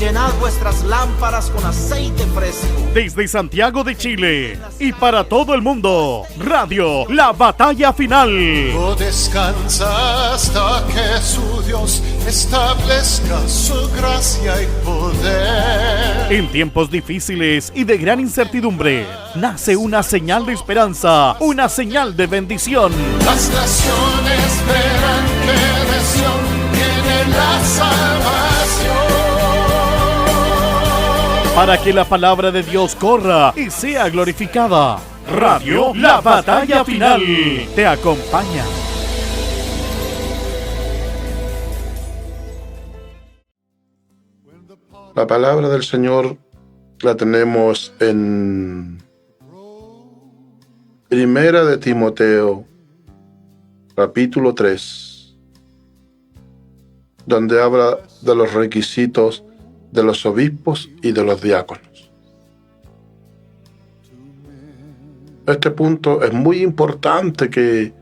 llenad vuestras lámparas con aceite fresco. Desde Santiago de Chile y para todo el mundo, Radio La Batalla Final. No descansa hasta que su Dios establezca su gracia y poder. En tiempos difíciles y de gran incertidumbre, nace una señal de esperanza, una señal de bendición. Las naciones verán que de Sión viene la salvación. Para que la palabra de Dios corra y sea glorificada. Radio La Batalla Final te acompaña. La palabra del Señor la tenemos en Primera de Timoteo, capítulo 3, donde habla de los requisitos de los obispos y de los diáconos. Este punto es muy importante, que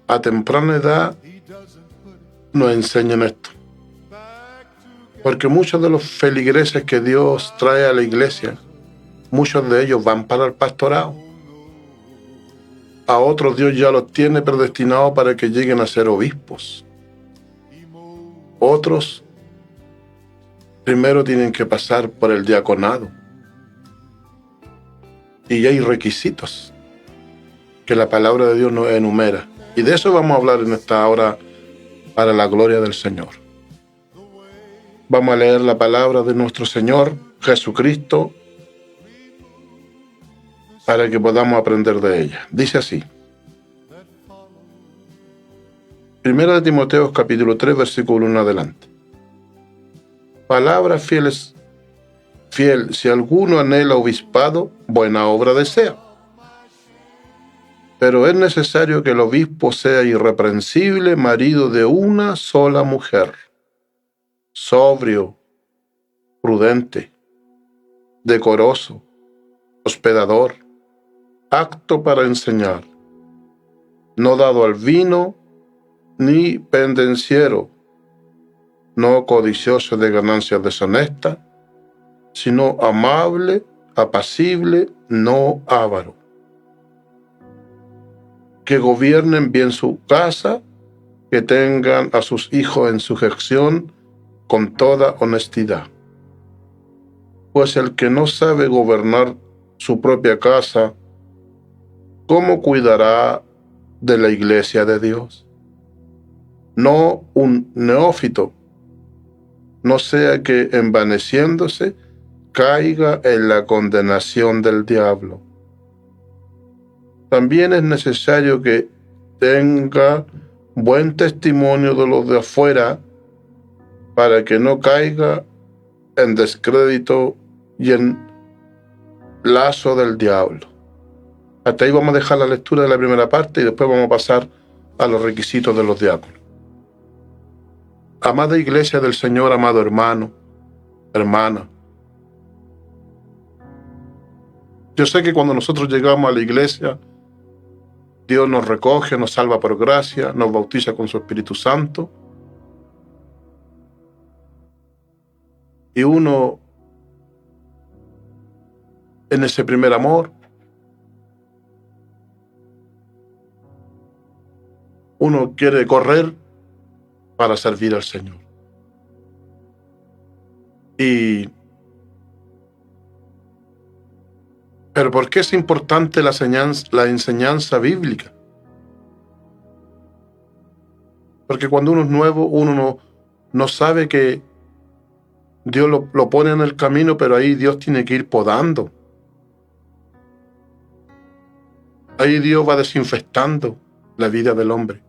a temprana edad nos enseñen esto. Porque muchos de los feligreses que Dios trae a la iglesia, muchos de ellos van para el pastorado. A otros Dios ya los tiene predestinados para que lleguen a ser obispos. Otros primero tienen que pasar por el diaconado. Y hay requisitos que la palabra de Dios nos enumera. Y de eso vamos a hablar en esta hora para la gloria del Señor. Vamos a leer la palabra de nuestro Señor Jesucristo para que podamos aprender de ella. Dice así. Primera de Timoteo, capítulo 3, versículo 1 adelante. Palabras fieles. Fiel, si alguno anhela obispado, buena obra desea. Pero es necesario que el obispo sea irreprensible, marido de una sola mujer, sobrio, prudente, decoroso, hospedador, apto para enseñar, no dado al vino, ni pendenciero, no codicioso de ganancias deshonestas, sino amable, apacible, no avaro. Que gobiernen bien su casa, que tengan a sus hijos en sujeción con toda honestidad. Pues el que no sabe gobernar su propia casa, ¿cómo cuidará de la iglesia de Dios? No un neófito, no sea que envaneciéndose caiga en la condenación del diablo. También es necesario que tenga buen testimonio de los de afuera, para que no caiga en descrédito y en lazo del diablo. Hasta ahí vamos a dejar la lectura de la primera parte y después vamos a pasar a los requisitos de los diáconos. Amada iglesia del Señor, amado hermano, hermana, yo sé que cuando nosotros llegamos a la iglesia, Dios nos recoge, nos salva por gracia, nos bautiza con su Espíritu Santo. Y uno, en ese primer amor, uno quiere correr para servir al Señor. Pero ¿por qué es importante la enseñanza bíblica? Porque cuando uno es nuevo, uno no sabe que Dios lo pone en el camino, pero ahí Dios tiene que ir podando. Ahí Dios va desinfectando la vida del hombre.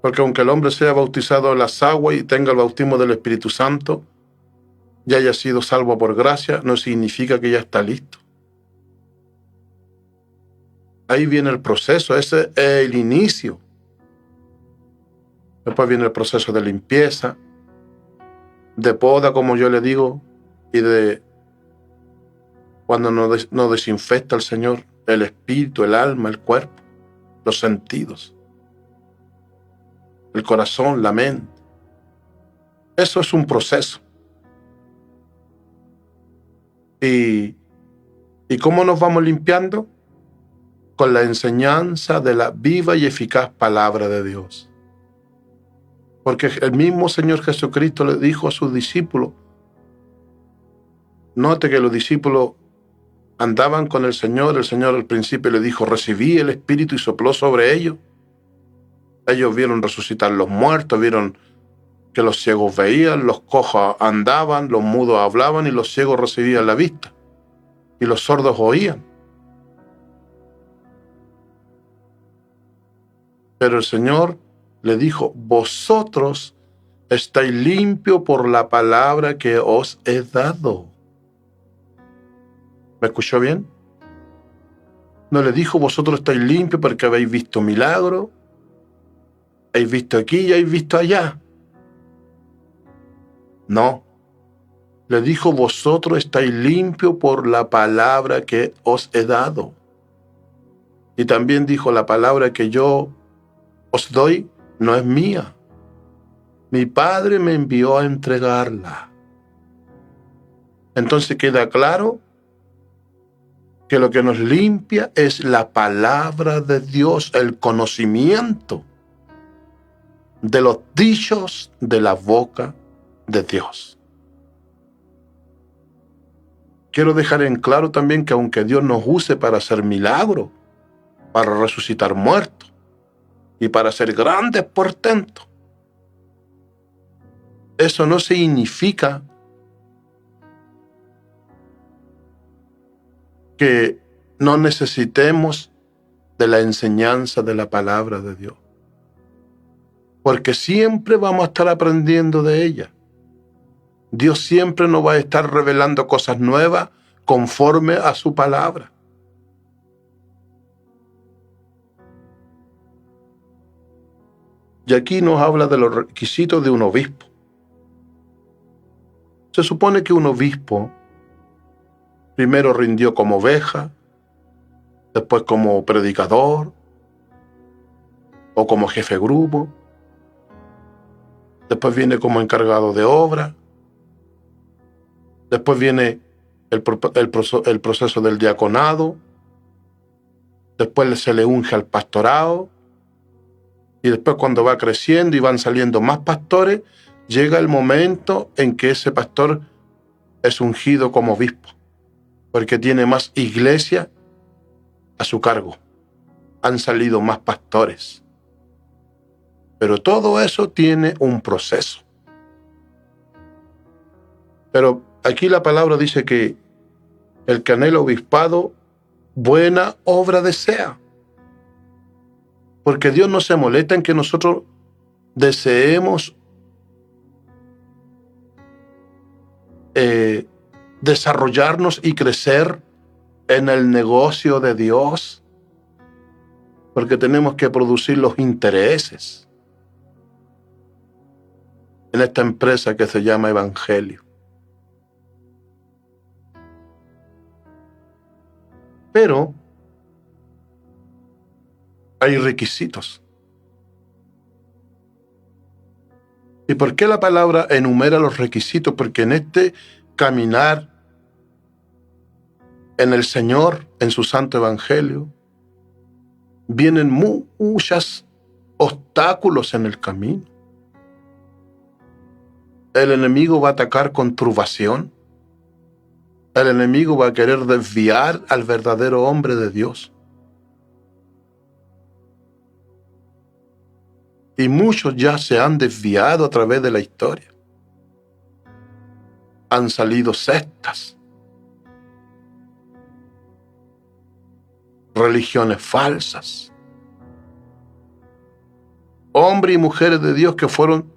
Porque aunque el hombre sea bautizado en las aguas y tenga el bautismo del Espíritu Santo, ya haya sido salvo por gracia, no significa que ya está listo. Ahí viene el proceso, ese es el inicio. Después viene el proceso de limpieza, de poda, como yo le digo, y de cuando nos desinfecta el Señor, el espíritu, el alma, el cuerpo, los sentidos, el corazón, la mente. Eso es un proceso. ¿Y cómo nos vamos limpiando? Con la enseñanza de la viva y eficaz palabra de Dios. Porque el mismo Señor Jesucristo le dijo a sus discípulos, note que los discípulos andaban con el Señor al principio le dijo, recibí el Espíritu y sopló sobre ellos. Ellos vieron resucitar los muertos, vieron que los ciegos veían, los cojos andaban, los mudos hablaban y los ciegos recibían la vista. Y los sordos oían. Pero el Señor le dijo, vosotros estáis limpios por la palabra que os he dado. ¿Me escuchó bien? No le dijo, vosotros estáis limpios porque habéis visto milagros, habéis visto aquí y habéis visto allá. No. Le dijo, vosotros estáis limpios por la palabra que os he dado. Y también dijo, la palabra que yo os doy no es mía. Mi Padre me envió a entregarla. Entonces queda claro que lo que nos limpia es la palabra de Dios, el conocimiento de los dichos de la boca de Dios. Quiero dejar en claro también que aunque Dios nos use para hacer milagros, para resucitar muertos y para hacer grandes portentos, eso no significa que no necesitemos de la enseñanza de la palabra de Dios. Porque siempre vamos a estar aprendiendo de ella. Dios siempre nos va a estar revelando cosas nuevas conforme a su palabra. Y aquí nos habla de los requisitos de un obispo. Se supone que un obispo primero rindió como oveja, después como predicador o como jefe de grupo, después viene como encargado de obra, después viene el proceso del diaconado, después se le unge al pastorado, y después cuando va creciendo y van saliendo más pastores, llega el momento en que ese pastor es ungido como obispo, porque tiene más iglesia a su cargo. Han salido más pastores. Pero todo eso tiene un proceso. Pero aquí la palabra dice que el que anhela obispado, buena obra desea. Porque Dios no se molesta en que nosotros deseemos desarrollarnos y crecer en el negocio de Dios, porque tenemos que producir los intereses en esta empresa que se llama Evangelio. Pero hay requisitos. ¿Y por qué la palabra enumera los requisitos? Porque en este caminar en el Señor, en su santo evangelio, vienen muchos obstáculos en el camino. El enemigo va a atacar con turbación. El enemigo va a querer desviar al verdadero hombre de Dios. Y muchos ya se han desviado a través de la historia. Han salido sectas, religiones falsas, hombres y mujeres de Dios que fueron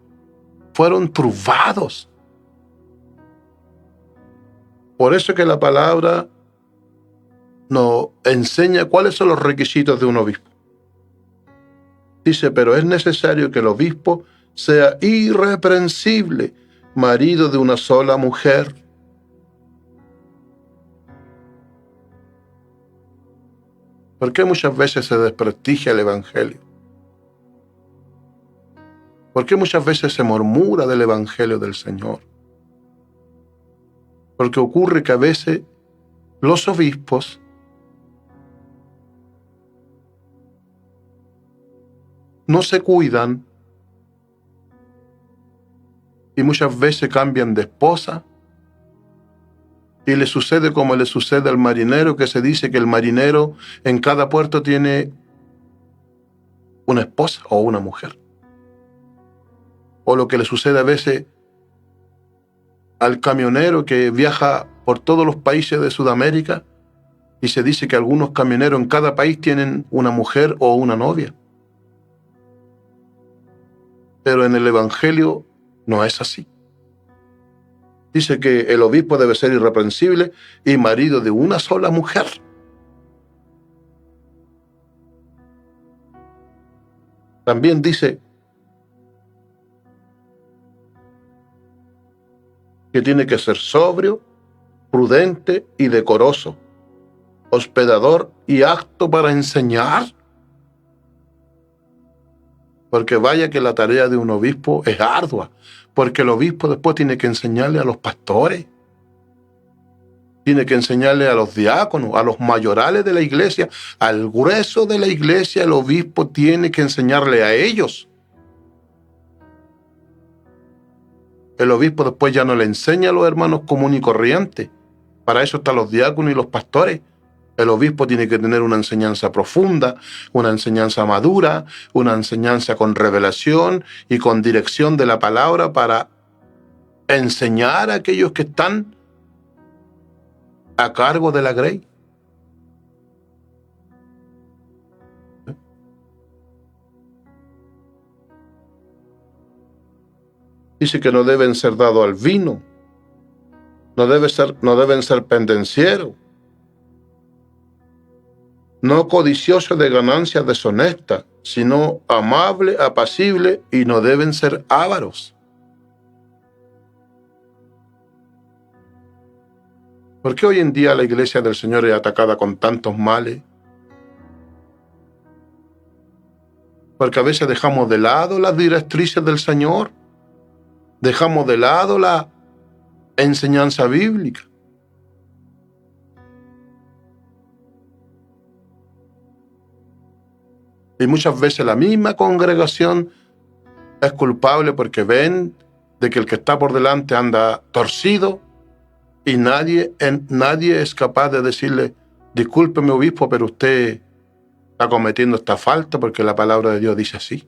turbados. Por eso que la palabra nos enseña cuáles son los requisitos de un obispo. Dice, pero es necesario que el obispo sea irreprensible, marido de una sola mujer. ¿Por qué muchas veces se desprestigia el evangelio? ¿Por qué muchas veces se murmura del Evangelio del Señor? Porque ocurre que a veces los obispos no se cuidan y muchas veces cambian de esposa y le sucede como le sucede al marinero, que se dice que el marinero en cada puerto tiene una esposa o una mujer. O lo que le sucede a veces al camionero que viaja por todos los países de Sudamérica y se dice que algunos camioneros en cada país tienen una mujer o una novia. Pero en el Evangelio no es así. Dice que el obispo debe ser irreprensible y marido de una sola mujer. También dice que tiene que ser sobrio, prudente y decoroso, hospedador y apto para enseñar. Porque vaya que la tarea de un obispo es ardua, porque el obispo después tiene que enseñarle a los pastores, tiene que enseñarle a los diáconos, a los mayorales de la iglesia, al grueso de la iglesia. El obispo tiene que enseñarle a ellos. El obispo después ya no le enseña a los hermanos comunes y corrientes. Para eso están los diáconos y los pastores. El obispo tiene que tener una enseñanza profunda, una enseñanza madura, una enseñanza con revelación y con dirección de la palabra para enseñar a aquellos que están a cargo de la grey. Dice que no deben ser dados al vino, no deben ser pendencieros, no codiciosos de ganancias deshonestas, sino amables, apacibles, y no deben ser ávaros. ¿Por qué hoy en día la iglesia del Señor es atacada con tantos males? Porque a veces dejamos de lado las directrices del Señor, dejamos de lado la enseñanza bíblica. Y muchas veces la misma congregación es culpable porque ven de que el que está por delante anda torcido y nadie es capaz de decirle: discúlpeme, obispo, pero usted está cometiendo esta falta porque la palabra de Dios dice así.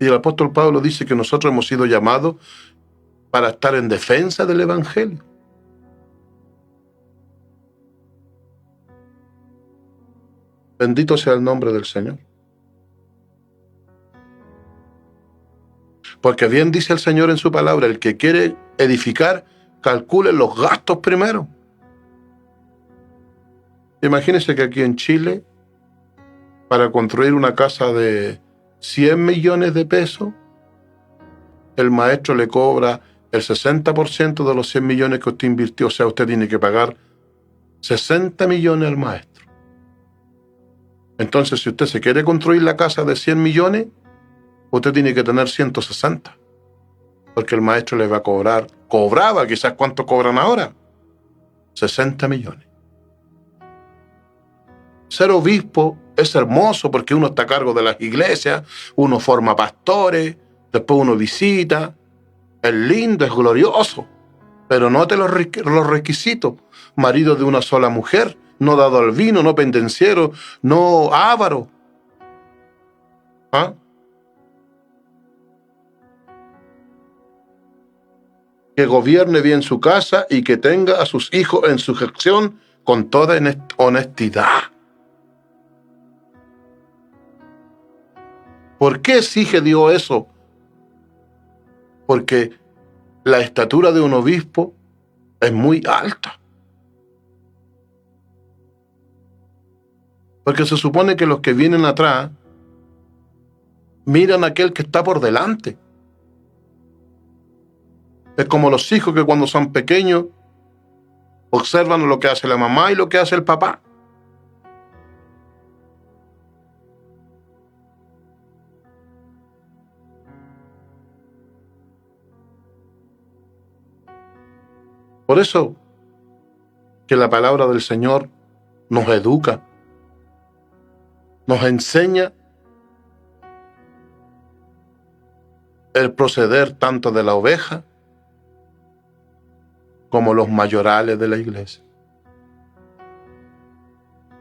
Y el apóstol Pablo dice que nosotros hemos sido llamados para estar en defensa del Evangelio. Bendito sea el nombre del Señor. Porque bien dice el Señor en su palabra: el que quiere edificar, calcule los gastos primero. Imagínense que aquí en Chile, para construir una casa de 100 millones de pesos, el maestro le cobra el 60% de los 100 millones que usted invirtió. O sea, usted tiene que pagar 60 millones al maestro. Entonces, si usted se quiere construir la casa de 100 millones, usted tiene que tener 160. Porque el maestro le va a cobraba, quizás cuánto cobran ahora, 60 millones. Ser obispo es hermoso porque uno está a cargo de las iglesias, uno forma pastores, después uno visita. Es lindo, es glorioso. Pero note los requisitos: marido de una sola mujer, no dado al vino, no pendenciero, no avaro. ¿Ah? Que gobierne bien su casa y que tenga a sus hijos en sujeción con toda honestidad. ¿Por qué exige Dios eso? Porque la estatura de un obispo es muy alta. Porque se supone que los que vienen atrás miran a aquel que está por delante. Es como los hijos que cuando son pequeños observan lo que hace la mamá y lo que hace el papá. Por eso que la palabra del Señor nos educa, nos enseña el proceder tanto de la oveja como los mayorales de la iglesia.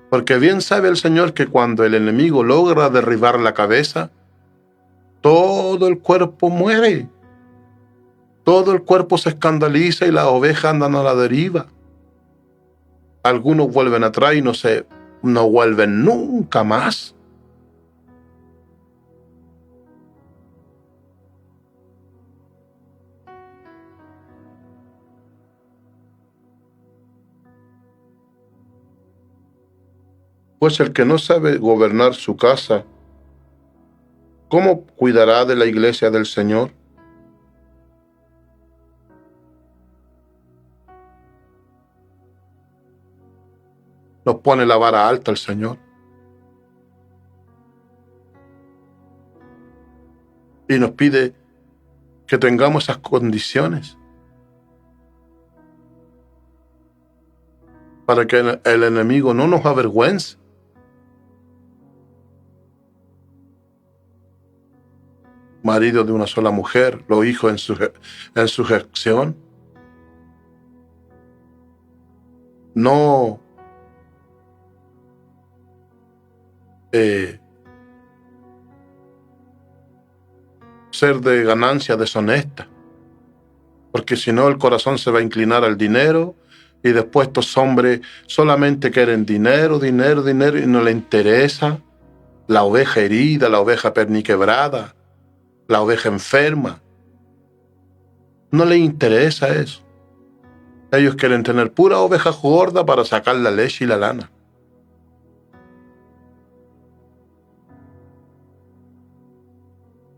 Porque bien sabe el Señor que cuando el enemigo logra derribar la cabeza, todo el cuerpo muere. Todo el cuerpo se escandaliza y las ovejas andan a la deriva. Algunos vuelven atrás y no vuelven nunca más. Pues el que no sabe gobernar su casa, ¿cómo cuidará de la iglesia del Señor? Nos pone la vara alta el Señor. Y nos pide que tengamos esas condiciones para que el enemigo no nos avergüence. Marido de una sola mujer, los hijos en sujeción. No ser de ganancia deshonesta, porque si no el corazón se va a inclinar al dinero y después estos hombres solamente quieren dinero, dinero, dinero y no les interesa la oveja herida, la oveja perniquebrada, la oveja enferma. No les interesa eso. Ellos quieren tener pura oveja gorda para sacar la leche y la lana.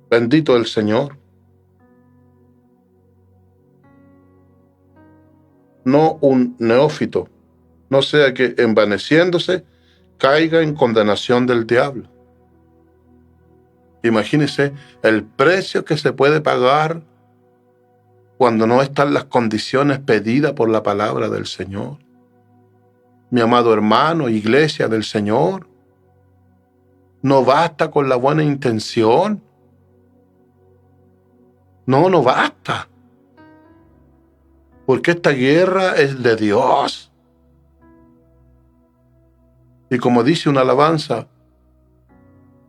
Bendito el Señor. No un neófito, no sea que envaneciéndose caiga en condenación del diablo. Imagínese el precio que se puede pagar cuando no están las condiciones pedidas por la palabra del Señor. Mi amado hermano, iglesia del Señor, no basta con la buena intención. No basta. Porque esta guerra es de Dios. Y como dice una alabanza,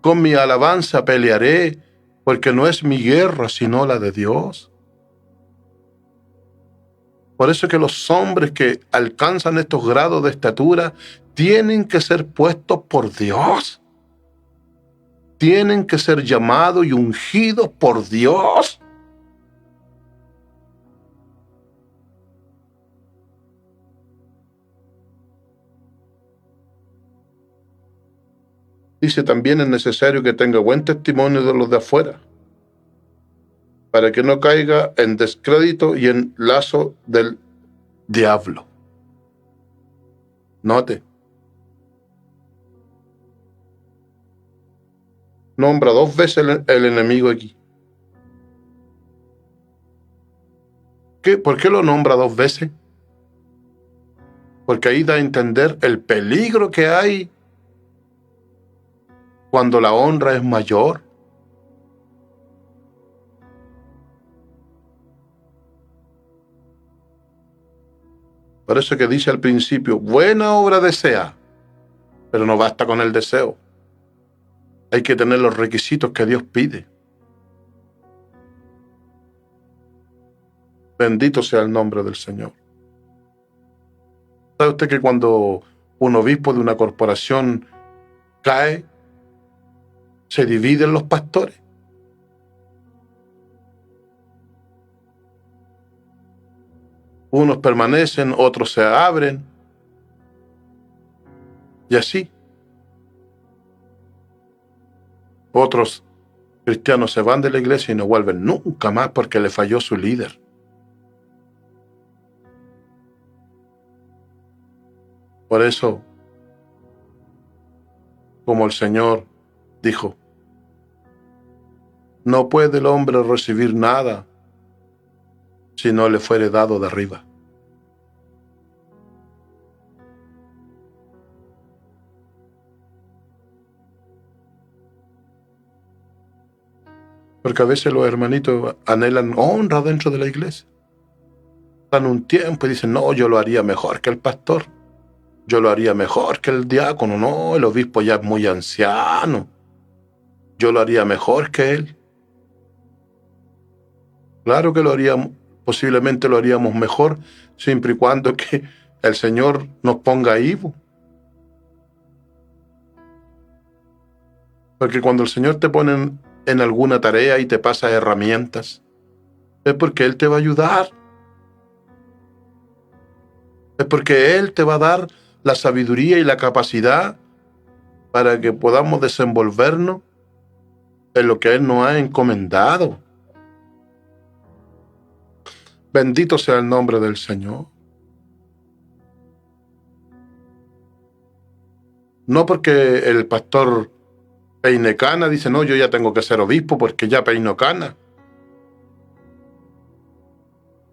con mi alabanza pelearé, porque no es mi guerra, sino la de Dios. Por eso que los hombres que alcanzan estos grados de estatura tienen que ser puestos por Dios. Tienen que ser llamados y ungidos por Dios. Dice también es necesario que tenga buen testimonio de los de afuera, para que no caiga en descrédito y en lazo del diablo. Note. Nombra 2 veces el enemigo aquí. ¿Por qué lo nombra 2 veces? Porque ahí da a entender el peligro que hay cuando la honra es mayor. Por eso que dice al principio, buena obra desea, pero no basta con el deseo. Hay que tener los requisitos que Dios pide. Bendito sea el nombre del Señor. ¿Sabe usted que cuando un obispo de una corporación cae, se dividen los pastores? Unos permanecen, otros se abren. Y así. Otros cristianos se van de la iglesia y no vuelven nunca más porque le falló su líder. Por eso, como el Señor dijo, no puede el hombre recibir nada si no le fuere dado de arriba. Porque a veces los hermanitos anhelan honra dentro de la iglesia. Dan un tiempo y dicen, no, yo lo haría mejor que el pastor. Yo lo haría mejor que el diácono. No, el obispo ya es muy anciano. Yo lo haría mejor que él. Claro que lo haríamos, posiblemente lo haríamos mejor, siempre y cuando que el Señor nos ponga ahí. Porque cuando el Señor te pone en alguna tarea y te pasa herramientas, es porque Él te va a ayudar. Es porque Él te va a dar la sabiduría y la capacidad para que podamos desenvolvernos en lo que Él nos ha encomendado. Bendito sea el nombre del Señor. No porque el pastor peine cana, dice, no, yo ya tengo que ser obispo porque ya peino cana.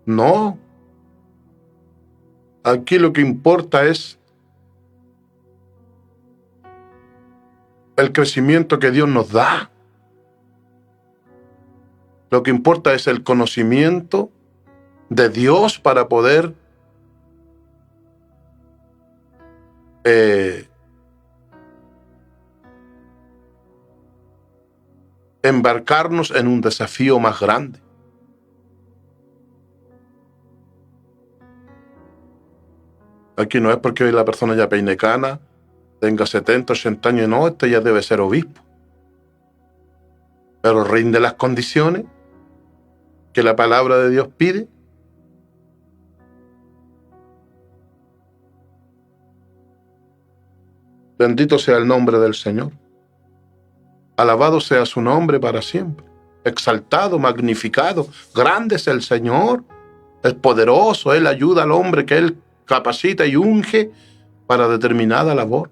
No. Aquí lo que importa es el crecimiento que Dios nos da. Lo que importa es el conocimiento de Dios para poder embarcarnos en un desafío más grande. Aquí no es porque hoy la persona ya peine cana, tenga 70, 80 años, no, este ya debe ser obispo. Pero rinde las condiciones que la palabra de Dios pide. Bendito sea el nombre del Señor. Alabado sea su nombre para siempre. Exaltado, magnificado. Grande es el Señor. Es poderoso. Él ayuda al hombre que Él capacita y unge para determinada labor.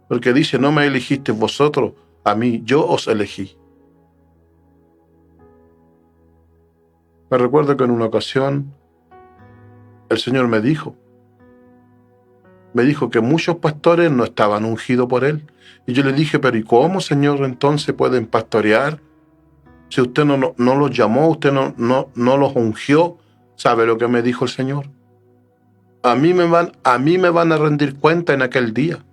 Porque dice, no me elegisteis vosotros a mí, yo os elegí. Me recuerdo que en una ocasión el Señor me dijo que muchos pastores no estaban ungidos por Él. Y yo le dije, pero ¿y cómo, Señor, entonces pueden pastorear? Si usted no los llamó, usted no los ungió. ¿Sabe lo que me dijo el Señor? A mí me van a rendir cuenta en aquel día.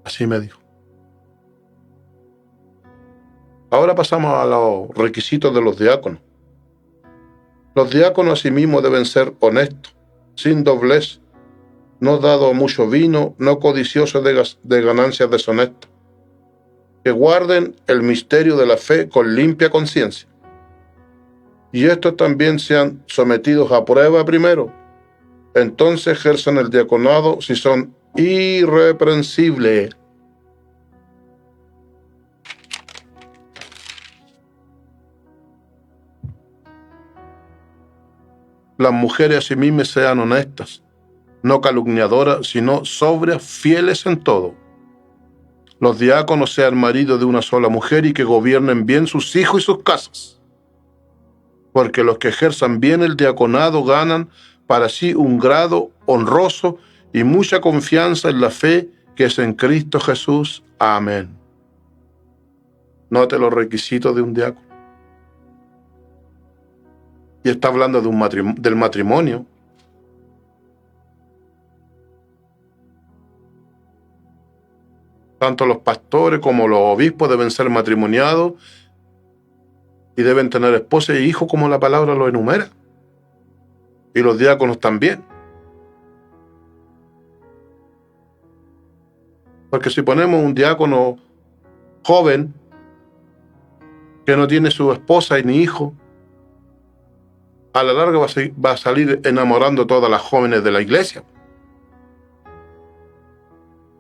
Así me dijo. Ahora pasamos a los requisitos de los diáconos. Los diáconos asimismo deben ser honestos, sin doblez, no dado a mucho vino, no codiciosos de ganancias deshonestas, que guarden el misterio de la fe con limpia conciencia. Y estos también sean sometidos a prueba primero, entonces ejerzan el diaconado si son irreprensibles. Las mujeres asimismo sean honestas, no calumniadoras, sino sobrias, fieles en todo. Los diáconos sean maridos de una sola mujer y que gobiernen bien sus hijos y sus casas. Porque los que ejerzan bien el diaconado ganan para sí un grado honroso y mucha confianza en la fe que es en Cristo Jesús. Amén. Note los requisitos de un diácono. Y está hablando de del matrimonio. Tanto los pastores como los obispos deben ser matrimoniados y deben tener esposa e hijo como la palabra lo enumera. Y los diáconos también. Porque si ponemos un diácono joven que no tiene su esposa y ni hijo, a la larga va a salir enamorando a todas las jóvenes de la iglesia.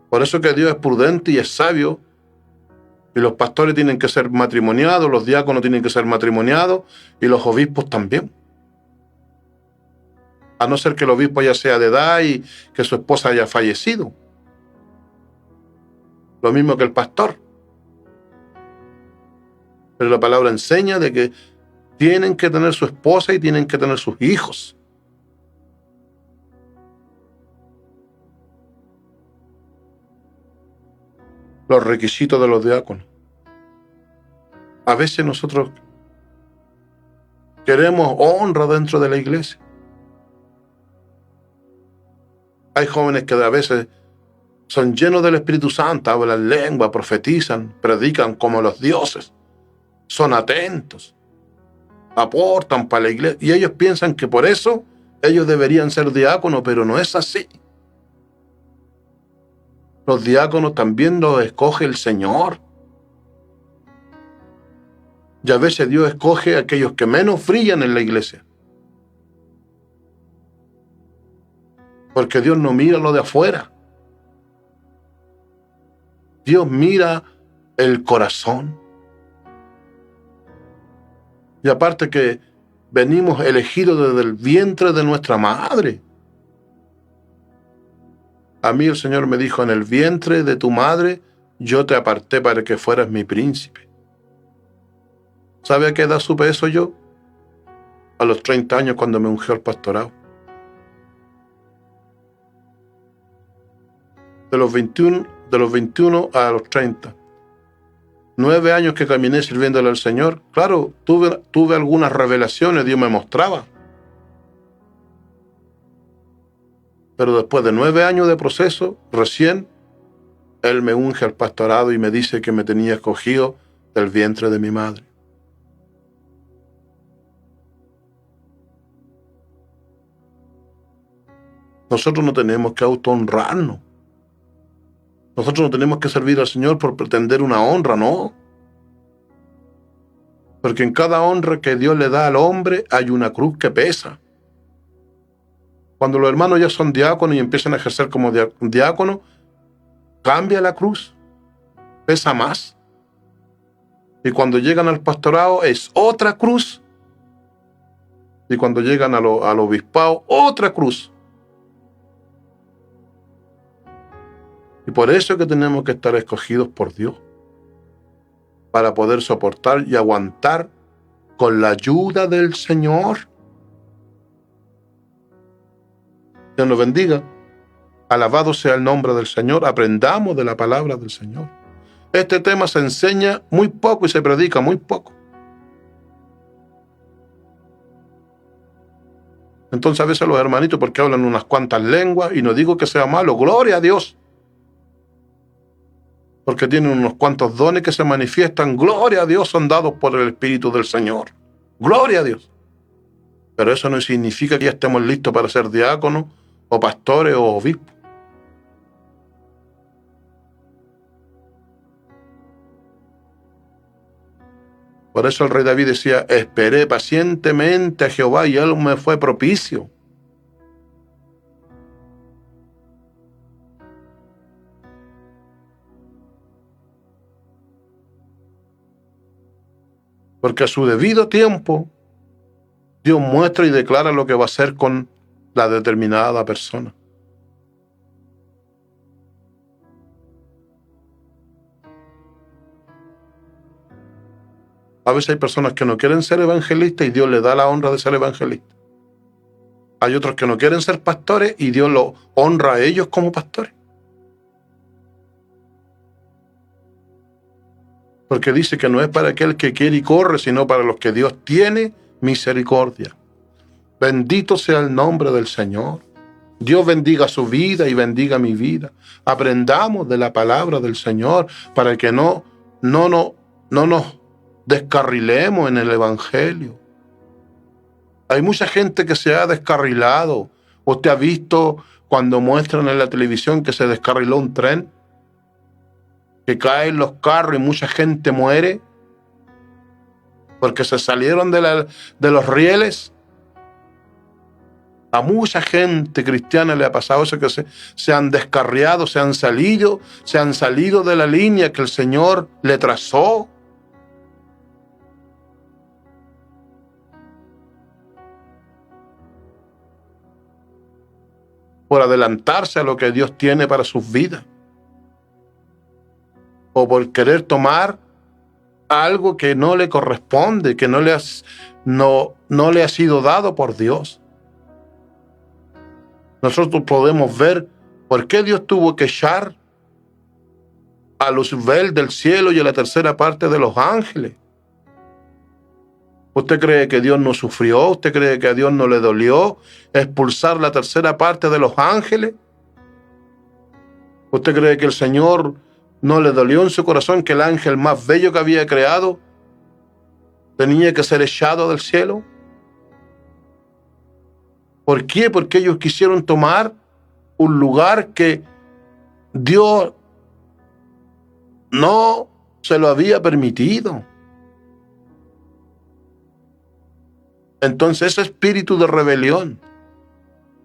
Por eso que Dios es prudente y es sabio, y los pastores tienen que ser matrimoniados, los diáconos tienen que ser matrimoniados, y los obispos también. A no ser que el obispo ya sea de edad y que su esposa haya fallecido. Lo mismo que el pastor. Pero la palabra enseña de que tienen que tener su esposa y tienen que tener sus hijos. los requisitos de los diáconos. A veces nosotros queremos honra dentro de la iglesia. Hay jóvenes que a veces son llenos del Espíritu Santo, hablan lengua, profetizan, predican como los dioses, son atentos, aportan para la iglesia, y ellos piensan que por eso ellos deberían ser diáconos, pero no es así. Los diáconos también los escoge el Señor. Y a veces Dios escoge a aquellos que menos brillan en la iglesia. Porque Dios no mira lo de afuera. Dios mira el corazón. Y aparte que venimos elegidos desde el vientre de nuestra madre. A mí el Señor me dijo, en el vientre de tu madre yo te aparté para que fueras mi príncipe. ¿Sabe a qué edad supe eso yo? A los 30 años cuando me ungió al pastorado. De los 21 a los 30. 9 años que caminé sirviéndole al Señor. Claro, tuve algunas revelaciones, Dios me mostraba. Pero después de 9 años de proceso, recién, Él me unge al pastorado y me dice que me tenía escogido del vientre de mi madre. Nosotros no tenemos que autohonrarnos. Nosotros no tenemos que servir al Señor por pretender una honra, no. Porque en cada honra que Dios le da al hombre hay una cruz que pesa. Cuando los hermanos ya son diáconos y empiezan a ejercer como diáconos, cambia la cruz, pesa más. Y cuando llegan al pastorado es otra cruz. Y cuando llegan al obispado, otra cruz. Y por eso es que tenemos que estar escogidos por Dios, para poder soportar y aguantar con la ayuda del Señor. Dios nos bendiga. Alabado sea el nombre del Señor. Aprendamos de la palabra del Señor. Este tema se enseña muy poco y se predica muy poco. Entonces a veces los hermanitos, porque hablan unas cuantas lenguas, y no digo que sea malo, gloria a Dios, porque tienen unos cuantos dones que se manifiestan, gloria a Dios, son dados por el Espíritu del Señor. Gloria a Dios. Pero eso no significa que ya estemos listos para ser diáconos, o pastores, o obispos. Por eso el rey David decía, esperé pacientemente a Jehová y Él me fue propicio. Porque a su debido tiempo, Dios muestra y declara lo que va a hacer con la determinada persona. A veces hay personas que no quieren ser evangelistas y Dios les da la honra de ser evangelistas. Hay otros que no quieren ser pastores y Dios los honra a ellos como pastores. Porque dice que no es para aquel que quiere y corre, sino para los que Dios tiene misericordia. Bendito sea el nombre del Señor. Dios bendiga su vida y bendiga mi vida. Aprendamos de la palabra del Señor para que no nos descarrilemos en el Evangelio. Hay mucha gente que se ha descarrilado. ¿Usted ha visto cuando muestran en la televisión que se descarriló un tren? Que caen los carros y mucha gente muere porque se salieron de los rieles. A mucha gente cristiana le ha pasado eso, que se han descarriado, se han salido de la línea que el Señor le trazó. Por adelantarse a lo que Dios tiene para sus vidas. O por querer tomar algo que no le corresponde, que no le ha sido dado por Dios. Nosotros podemos ver por qué Dios tuvo que echar a Luzbel del cielo y a la tercera parte de los ángeles. ¿Usted cree que Dios no sufrió? ¿Usted cree que a Dios no le dolió expulsar la tercera parte de los ángeles? ¿Usted cree que el Señor no le dolió en su corazón que el ángel más bello que había creado tenía que ser echado del cielo? ¿Por qué? Porque ellos quisieron tomar un lugar que Dios no se lo había permitido. Entonces ese espíritu de rebelión,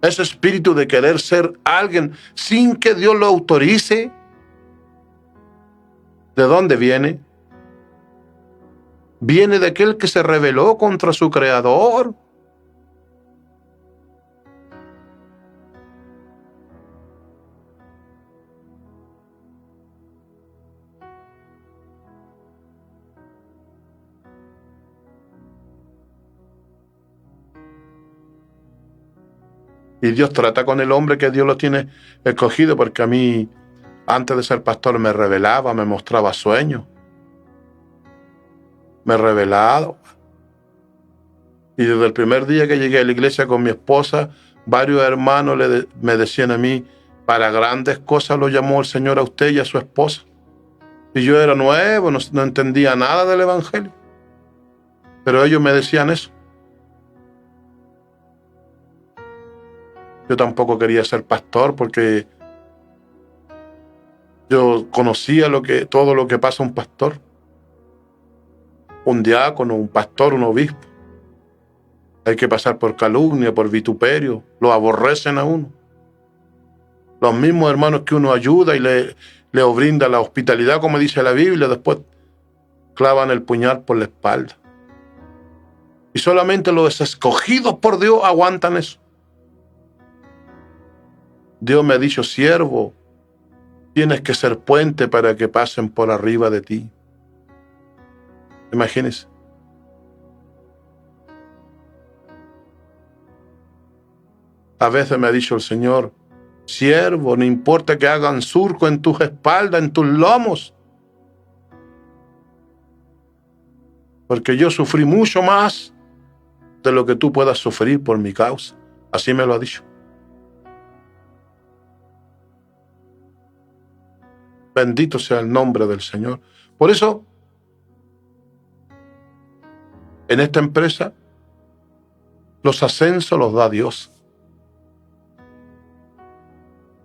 ese espíritu de querer ser alguien sin que Dios lo autorice, ¿de dónde viene? Viene de aquel que se rebeló contra su creador. Y Dios trata con el hombre que Dios lo tiene escogido, porque a mí, antes de ser pastor, me revelaba, me mostraba sueños. Me revelaba. Y desde el primer día que llegué a la iglesia con mi esposa, varios hermanos me decían a mí, para grandes cosas lo llamó el Señor a usted y a su esposa. Y yo era nuevo, no entendía nada del evangelio. Pero ellos me decían eso. Yo tampoco quería ser pastor porque yo conocía todo lo que pasa a un pastor, un diácono, un pastor, un obispo. Hay que pasar por calumnia, por vituperio, lo aborrecen a uno. Los mismos hermanos que uno ayuda y le brinda la hospitalidad, como dice la Biblia, después clavan el puñal por la espalda. Y solamente los escogidos por Dios aguantan eso. Dios me ha dicho, siervo, tienes que ser puente para que pasen por arriba de ti. Imagínense. A veces me ha dicho el Señor, siervo, no importa que hagan surco en tus espaldas, en tus lomos, porque yo sufrí mucho más de lo que tú puedas sufrir por mi causa. Así me lo ha dicho. Bendito sea el nombre del Señor. Por eso, en esta empresa, los ascensos los da Dios.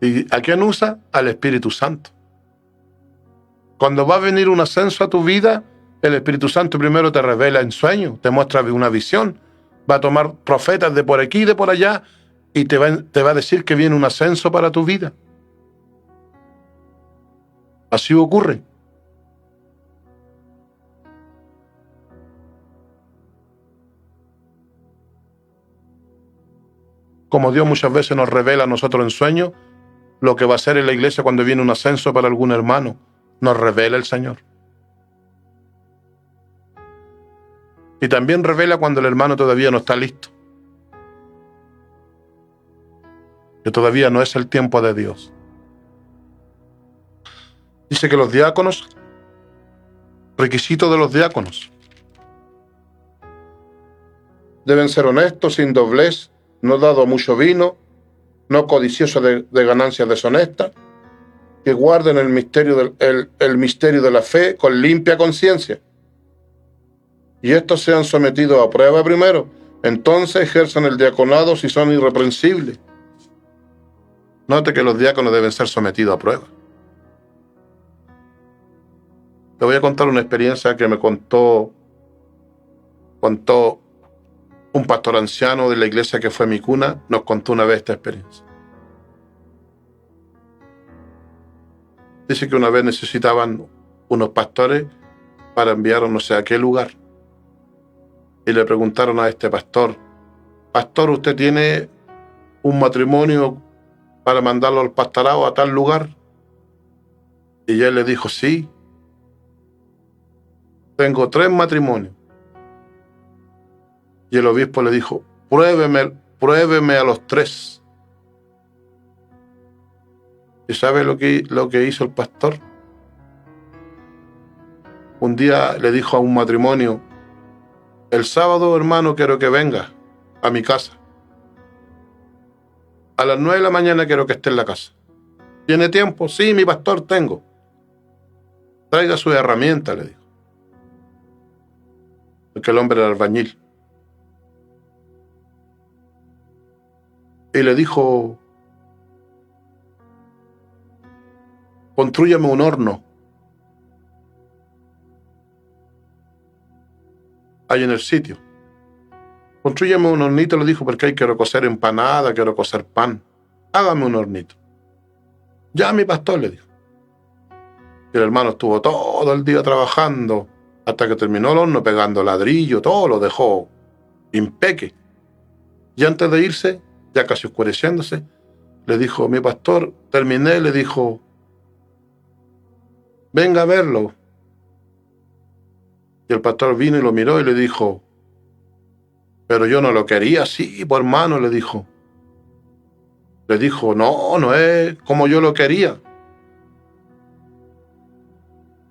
¿Y a quién usa? Al Espíritu Santo. Cuando va a venir un ascenso a tu vida, el Espíritu Santo primero te revela en sueño, te muestra una visión, va a tomar profetas de por aquí y de por allá y te va a decir que viene un ascenso para tu vida. Así ocurre. Como Dios muchas veces nos revela a nosotros en sueños lo que va a hacer en la iglesia cuando viene un ascenso para algún hermano, nos revela el Señor. Y también revela cuando el hermano todavía no está listo, que todavía no es el tiempo de Dios. Dice que los diáconos, requisito de los diáconos, deben ser honestos, sin doblez, no dado a mucho vino, no codiciosos de ganancias deshonestas, que guarden el misterio de la fe con limpia conciencia. Y estos sean sometidos a prueba primero, entonces ejerzan el diaconado si son irreprensibles. Note que los diáconos deben ser sometidos a prueba. Te voy a contar una experiencia que me contó un pastor anciano de la iglesia que fue mi cuna, nos contó una vez esta experiencia. Dice que una vez necesitaban unos pastores para enviar no sé a qué lugar. Y le preguntaron a este pastor, pastor, ¿usted tiene un matrimonio para mandarlo al pastorado a tal lugar? Y él le dijo, sí. Tengo 3 matrimonios. Y el obispo le dijo, pruébeme a los 3. ¿Y sabe lo que hizo el pastor? un día le dijo a un matrimonio: el sábado, hermano, quiero que venga a mi casa. A las 9 de la mañana quiero que esté en la casa. ¿Tiene tiempo? Sí, mi pastor, tengo. Traiga sus herramientas, le dijo. Porque el hombre era albañil. Y le dijo: constrúyame un horno ahí en el sitio. Constrúyame un hornito, le dijo, porque ahí quiero cocer empanada, quiero cocer pan. Hágame un hornito. Ya, mi pastor, le dijo. Y el hermano estuvo todo el día trabajando hasta que terminó el horno, pegando ladrillo, todo lo dejó impeque. Y antes de irse, ya casi oscureciéndose, le dijo: mi pastor, terminé, le dijo, venga a verlo. Y el pastor vino y lo miró y le dijo: pero yo no lo quería así, por hermano, le dijo. Le dijo: no, no es como yo lo quería.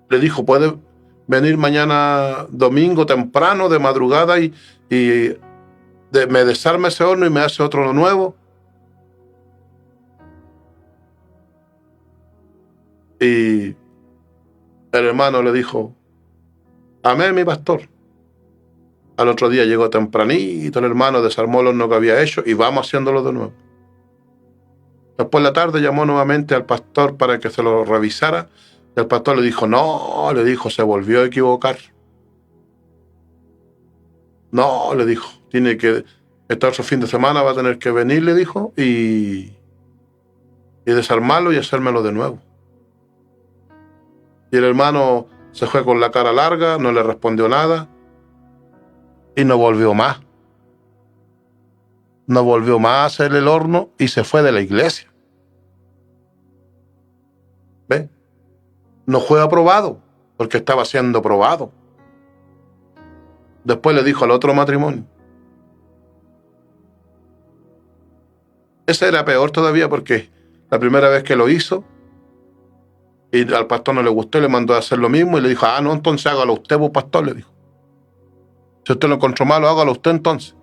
Le dijo: puede venir mañana domingo temprano, de madrugada, y me desarma ese horno y me hace otro nuevo. Y el hermano le dijo: amén, mi pastor. Al otro día llegó tempranito el hermano, desarmó el horno que había hecho y vamos haciéndolo de nuevo. Después de la tarde llamó nuevamente al pastor para que se lo revisara. Y el pastor le dijo: no, le dijo, se volvió a equivocar. No, le dijo, tiene que, este otro fin de semana va a tener que venir, le dijo, y desarmarlo y hacérmelo de nuevo. Y el hermano se fue con la cara larga, no le respondió nada y no volvió más. No volvió más a hacer el horno y se fue de la iglesia. ¿Ve? No fue aprobado porque estaba siendo probado. Después le dijo al otro matrimonio. Ese era peor todavía porque la primera vez que lo hizo y al pastor no le gustó y le mandó a hacer lo mismo y le dijo: no, entonces hágalo usted, vos pastor, le dijo. Si usted lo encontró malo, hágalo usted entonces.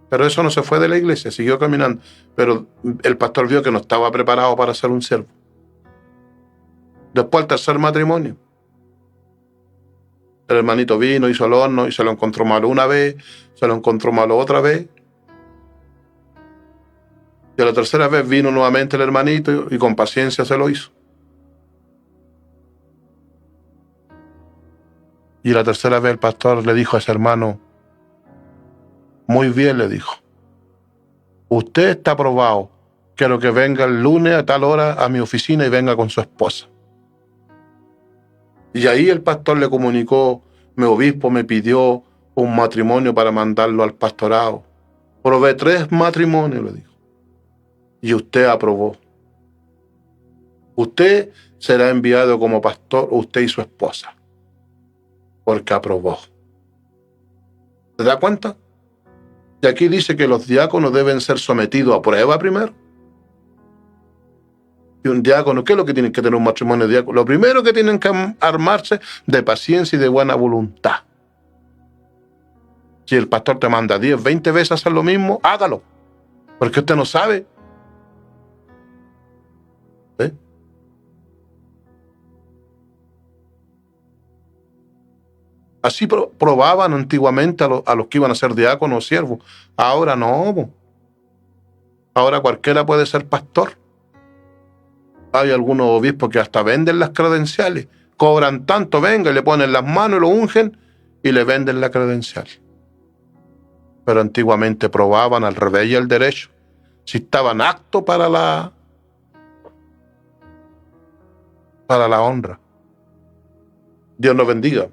Pero eso no se fue de la iglesia, siguió caminando. Pero el pastor vio que no estaba preparado para ser un siervo. Después, el tercer matrimonio, el hermanito vino, hizo el horno y se lo encontró malo una vez, se lo encontró malo otra vez. Y a la tercera vez vino nuevamente el hermanito y con paciencia se lo hizo. Y la tercera vez el pastor le dijo a ese hermano: muy bien, le dijo, usted está aprobado, quiero que venga el lunes a tal hora a mi oficina y venga con su esposa. Y ahí el pastor le comunicó: mi obispo me pidió un matrimonio para mandarlo al pastorado. Probé 3 matrimonios, le dijo, y usted aprobó. Usted será enviado como pastor, usted y su esposa, porque aprobó. ¿Se da cuenta? Y aquí dice que los diáconos deben ser sometidos a prueba primero. Y un diácono, ¿qué es lo que tienen que tener un matrimonio de diácono? Lo primero que tienen que armarse de paciencia y de buena voluntad. Si el pastor te manda 10, 20 veces a hacer lo mismo, hágalo. Porque usted no sabe. ¿Eh? Así probaban antiguamente a los que iban a ser diáconos o siervos. Ahora no. Ahora cualquiera puede ser pastor. Hay algunos obispos que hasta venden las credenciales. Cobran tanto, venga, y le ponen las manos y lo ungen y le venden la credencial. Pero antiguamente probaban al revés y al derecho si estaban aptos para la honra. Dios nos bendiga.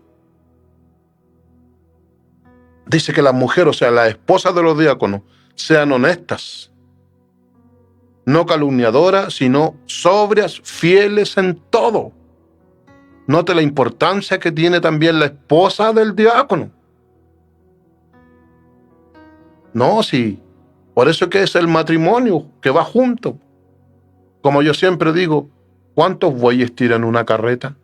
Dice que las mujeres, o sea, las esposas de los diáconos, sean honestas, no calumniadoras, sino sobrias, fieles en todo. Note la importancia que tiene también la esposa del diácono. No, sí, por eso que es el matrimonio que va junto. Como yo siempre digo, ¿cuántos bueyes tiran una carreta?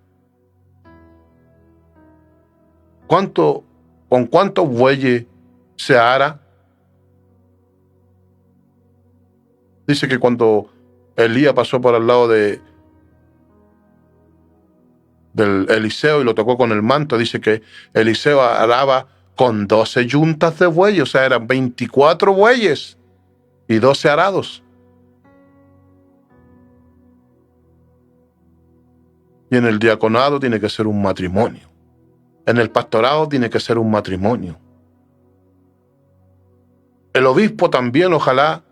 ¿Con cuántos bueyes se ara? Dice que cuando Elías pasó por al lado del Eliseo y lo tocó con el manto, dice que Eliseo araba con 12 yuntas de bueyes, o sea, eran 24 bueyes y 12 arados. Y en el diaconado tiene que ser un matrimonio. En el pastorado tiene que ser un matrimonio. El obispo también, ojalá,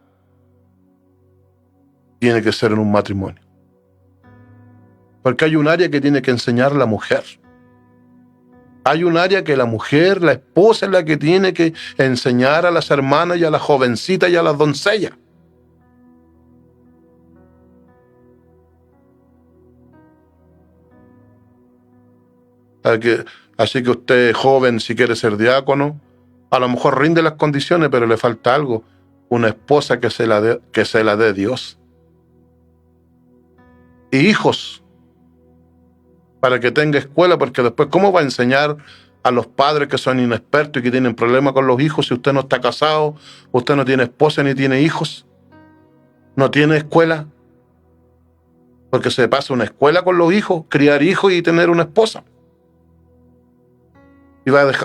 tiene que ser en un matrimonio. Porque hay un área que tiene que enseñar la mujer. Hay un área que la mujer, la esposa, es la que tiene que enseñar a las hermanas y a las jovencitas y a las doncellas. Así que usted, joven, si quiere ser diácono, a lo mejor rinde las condiciones, pero le falta algo. Una esposa que se la dé Dios. Y hijos, para que tenga escuela, porque después, ¿cómo va a enseñar a los padres que son inexpertos y que tienen problemas con los hijos si usted no está casado, usted no tiene esposa ni tiene hijos? ¿No tiene escuela? Porque se pasa una escuela con los hijos, criar hijos y tener una esposa.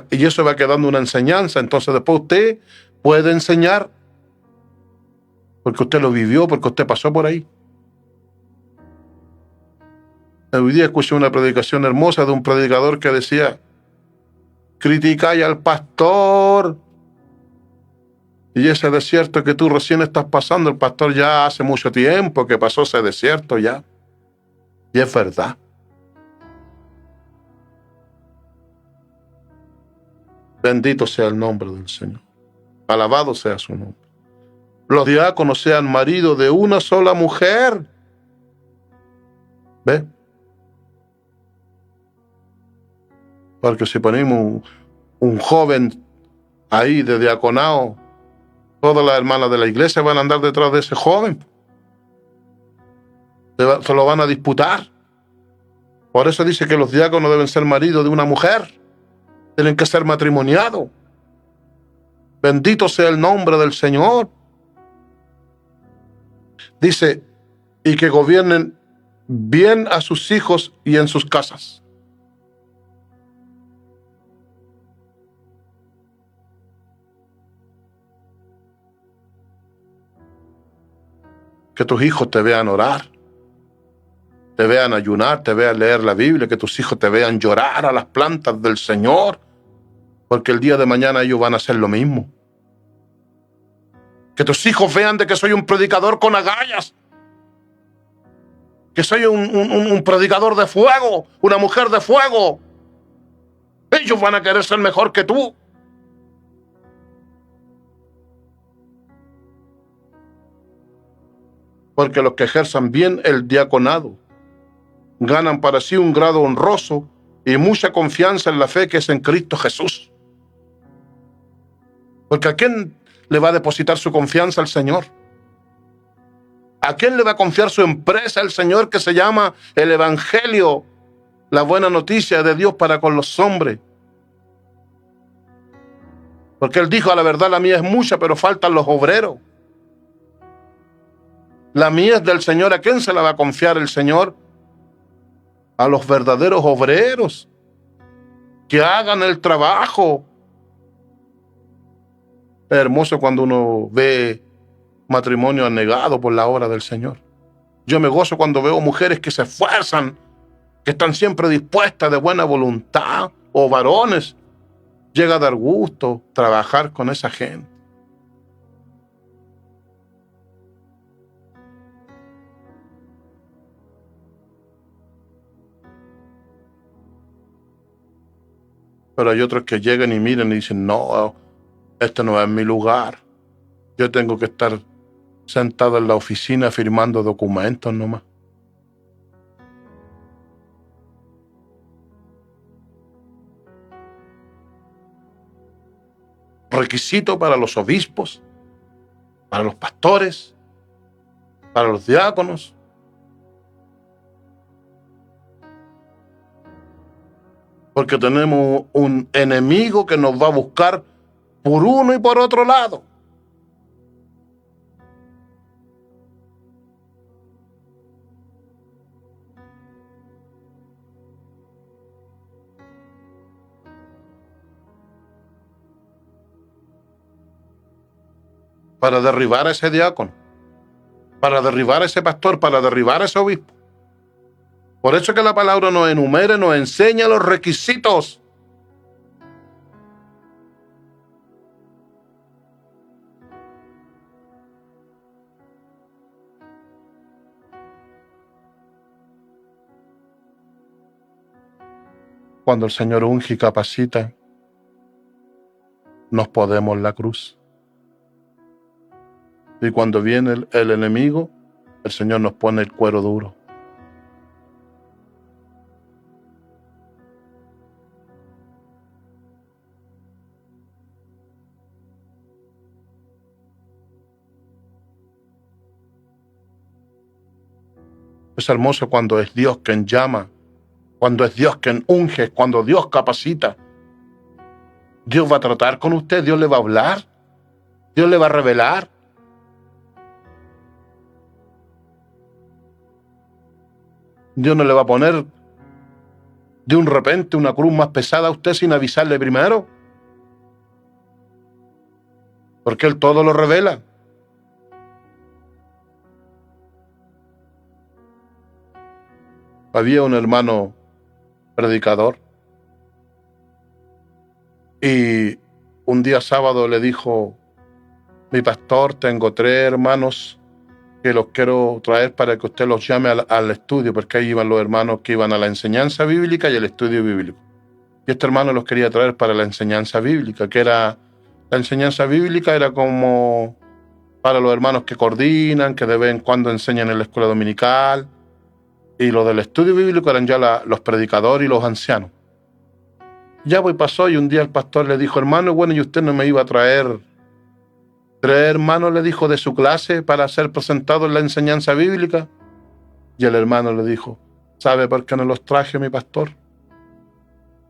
Y eso va quedando una enseñanza. Entonces después usted puede enseñar porque usted lo vivió, porque usted pasó por ahí. Hoy día escuché una predicación hermosa de un predicador que decía: criticáis al pastor y ese desierto que tú recién estás pasando, el pastor ya hace mucho tiempo que pasó ese desierto ya. Y es verdad. Bendito sea el nombre del Señor. Alabado sea su nombre. Los diáconos sean maridos de una sola mujer. ¿Ve? Porque si ponemos un joven ahí de diaconado, todas las hermanas de la iglesia van a andar detrás de ese joven. Se lo van a disputar. Por eso dice que los diáconos deben ser maridos de una mujer. Tienen que ser matrimoniados. Bendito sea el nombre del Señor. Dice, y que gobiernen bien a sus hijos y en sus casas. Que tus hijos te vean orar, te vean ayunar, te vean leer la Biblia, que tus hijos te vean llorar a las plantas del Señor, porque el día de mañana ellos van a hacer lo mismo. Que tus hijos vean de que soy un predicador con agallas, que soy un predicador de fuego, una mujer de fuego. Ellos van a querer ser mejor que tú. Porque los que ejerzan bien el diaconado ganan para sí un grado honroso y mucha confianza en la fe que es en Cristo Jesús. Porque ¿a quién le va a depositar su confianza el Señor? ¿A quién le va a confiar su empresa el Señor, que se llama el Evangelio, la buena noticia de Dios para con los hombres? Porque Él dijo, a la verdad la mía es mucha, pero faltan los obreros. La mía es del Señor. ¿A quién se la va a confiar el Señor? A los verdaderos obreros, que hagan el trabajo. Es hermoso cuando uno ve matrimonio anegado por la obra del Señor. Yo me gozo cuando veo mujeres que se esfuerzan, que están siempre dispuestas de buena voluntad, o varones. Llega a dar gusto trabajar con esa gente. Pero hay otros que llegan y miran y dicen, no, este no es mi lugar. Yo tengo que estar sentado en la oficina firmando documentos nomás. Requisito para los obispos, para los pastores, para los diáconos. porque tenemos un enemigo que nos va a buscar por uno y por otro lado. Para derribar a ese diácono, para derribar a ese pastor, para derribar a ese obispo. Por eso es que la palabra nos enumera, nos enseña los requisitos. Cuando el Señor unge y capacita, nos podemos la cruz. Y cuando viene el enemigo, el Señor nos pone el cuero duro. Es hermoso cuando es Dios quien llama, cuando es Dios quien unge, cuando Dios capacita. Dios va a tratar con usted, Dios le va a hablar, Dios le va a revelar. Dios no le va a poner de un repente una cruz más pesada a usted sin avisarle primero. Porque Él todo lo revela. Había un hermano predicador y un día sábado le dijo: mi pastor, tengo 3 hermanos que los quiero traer para que usted los llame al estudio, porque ahí iban los hermanos que iban a la enseñanza bíblica y al estudio bíblico. Y este hermano los quería traer para la enseñanza bíblica, que era, la enseñanza bíblica era como para los hermanos que coordinan, que de vez en cuando enseñan en la escuela dominical, y lo del estudio bíblico eran ya los predicadores y los ancianos. Ya pasó y un día el pastor le dijo: hermano, bueno, ¿y usted no me iba a traer 3 hermanos, le dijo, de su clase para ser presentados en la enseñanza bíblica? Y el hermano le dijo: ¿sabe por qué no los traje, mi pastor?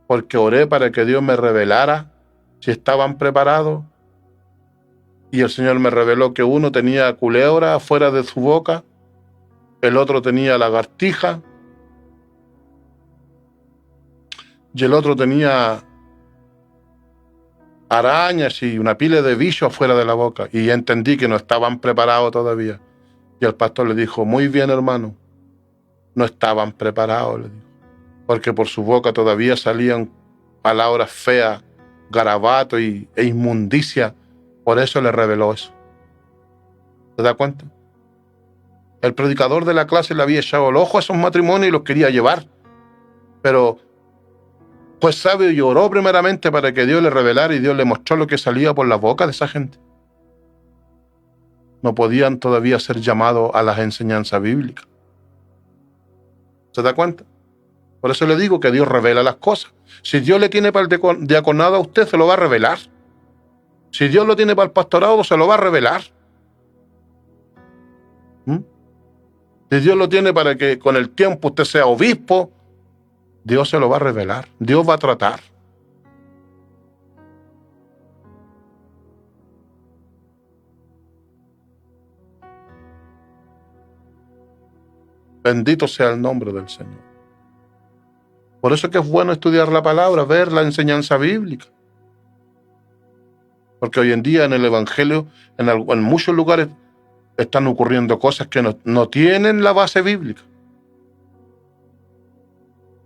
Porque oré para que Dios me revelara si estaban preparados. Y el Señor me reveló que uno tenía culebra afuera de su boca, el otro tenía lagartija, y el otro tenía arañas y una pila de bichos afuera de la boca. Y entendí que no estaban preparados todavía. Y el pastor le dijo: muy bien, hermano, no estaban preparados, le dijo, porque por su boca todavía salían palabras feas, garabato e inmundicia. Por eso le reveló eso. ¿Se da cuenta? El predicador de la clase le había echado el ojo a esos matrimonios y los quería llevar. Pero pues sabio y oró primeramente para que Dios le revelara, y Dios le mostró lo que salía por la boca de esa gente. No podían todavía ser llamados a las enseñanzas bíblicas. ¿Se da cuenta? Por eso le digo que Dios revela las cosas. Si Dios le tiene para el diaconado a usted, se lo va a revelar. Si Dios lo tiene para el pastorado, se lo va a revelar. Si Dios lo tiene para que con el tiempo usted sea obispo, Dios se lo va a revelar. Dios va a tratar. Bendito sea el nombre del Señor. Por eso es que es bueno estudiar la palabra, ver la enseñanza bíblica. Porque hoy en día en el Evangelio, en muchos lugares, están ocurriendo cosas que no tienen la base bíblica.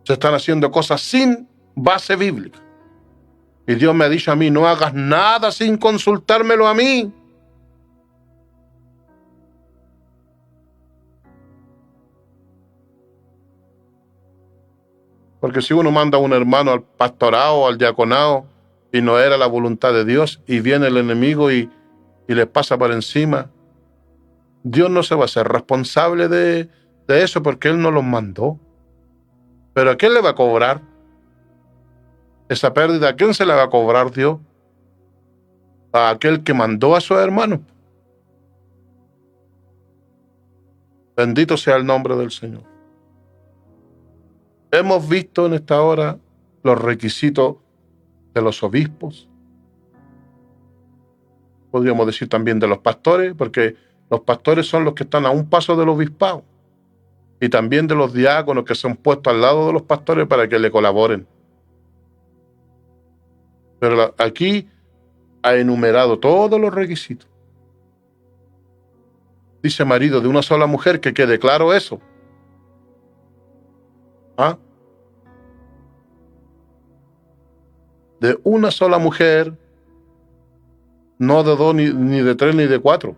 Se están haciendo cosas sin base bíblica. Y Dios me ha dicho a mí: no hagas nada sin consultármelo a mí. Porque si uno manda a un hermano al pastorado o al diaconado y no era la voluntad de Dios, y viene el enemigo y les pasa por encima, Dios no se va a hacer responsable de eso, porque Él no los mandó. ¿Pero a quién le va a cobrar esa pérdida? ¿A quién se le va a cobrar Dios? A aquel que mandó a su hermano. Bendito sea el nombre del Señor. Hemos visto en esta hora los requisitos de los obispos, podríamos decir también de los pastores, porque los pastores son los que están a un paso del obispado, y también de los diáconos que son puestos al lado de los pastores para que le colaboren. Pero aquí ha enumerado todos los requisitos. Dice marido de una sola mujer, que quede claro eso. ¿Ah? De una sola mujer, no de dos, ni de tres, ni de cuatro.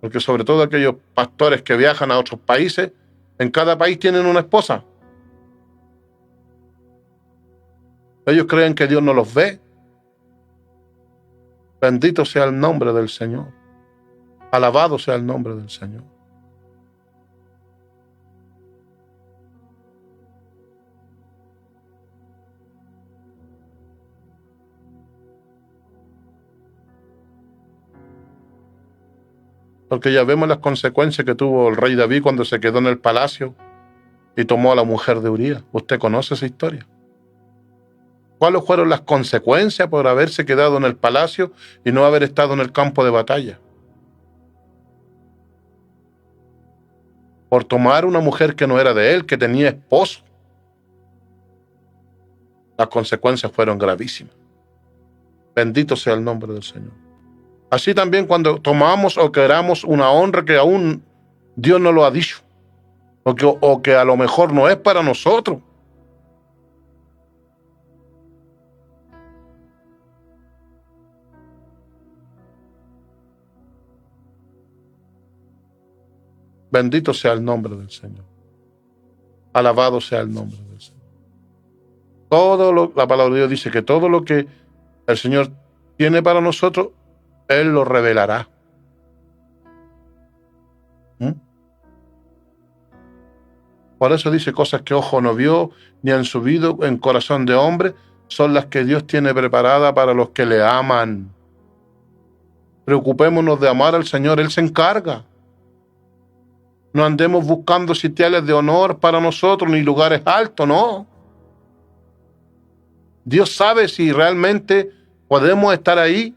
Porque sobre todo aquellos pastores que viajan a otros países, en cada país tienen una esposa. Ellos creen que Dios no los ve. Bendito sea el nombre del Señor. Alabado sea el nombre del Señor. Porque ya vemos las consecuencias que tuvo el rey David cuando se quedó en el palacio y tomó a la mujer de Urías. Usted conoce esa historia. ¿Cuáles fueron las consecuencias por haberse quedado en el palacio y no haber estado en el campo de batalla? Por tomar una mujer que no era de él, que tenía esposo. Las consecuencias fueron gravísimas. Bendito sea el nombre del Señor. Así también cuando tomamos o queramos una honra que aún Dios no lo ha dicho, o que a lo mejor no es para nosotros. Bendito sea el nombre del Señor. Alabado sea el nombre del Señor. La palabra de Dios dice que todo lo que el Señor tiene para nosotros, Él lo revelará. Por eso dice, cosas que ojo no vio, ni han subido en corazón de hombre, son las que Dios tiene preparadas para los que le aman. Preocupémonos de amar al Señor, Él se encarga. No andemos buscando sitiales de honor para nosotros, ni lugares altos, no. Dios sabe si realmente podemos estar ahí.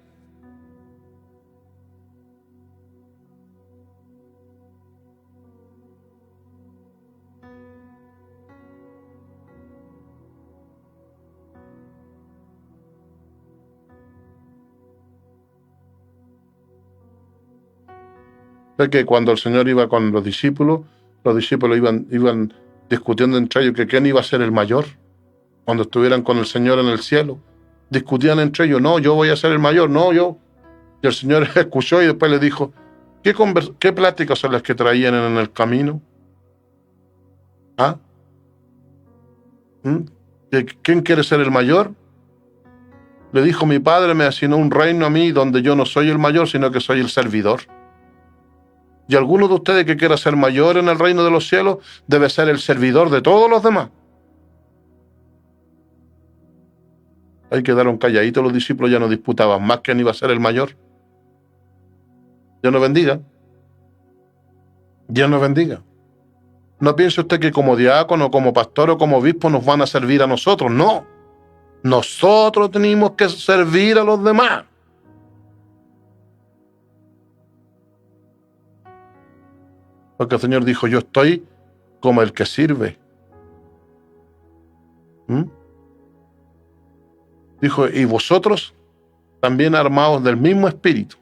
Que cuando el Señor iba con los discípulos iban discutiendo entre ellos que quién iba a ser el mayor. Cuando estuvieran con el Señor en el cielo, discutían entre ellos, no, yo voy a ser el mayor, no, yo. Y el Señor escuchó y después le dijo, ¿qué pláticas son las que traían en el camino? ¿Ah? ¿Quién quiere ser el mayor? Le dijo, mi Padre me asignó un reino a mí donde yo no soy el mayor, sino que soy el servidor. Y alguno de ustedes que quiera ser mayor en el reino de los cielos debe ser el servidor de todos los demás. Ahí quedaron calladitos los discípulos, ya no disputaban más quién iba a ser el mayor. Dios nos bendiga. Dios nos bendiga. No piense usted que como diácono, como pastor o como obispo nos van a servir a nosotros. No. Nosotros tenemos que servir a los demás. Porque el Señor dijo, yo estoy como el que sirve. Dijo, y vosotros también armados del mismo espíritu.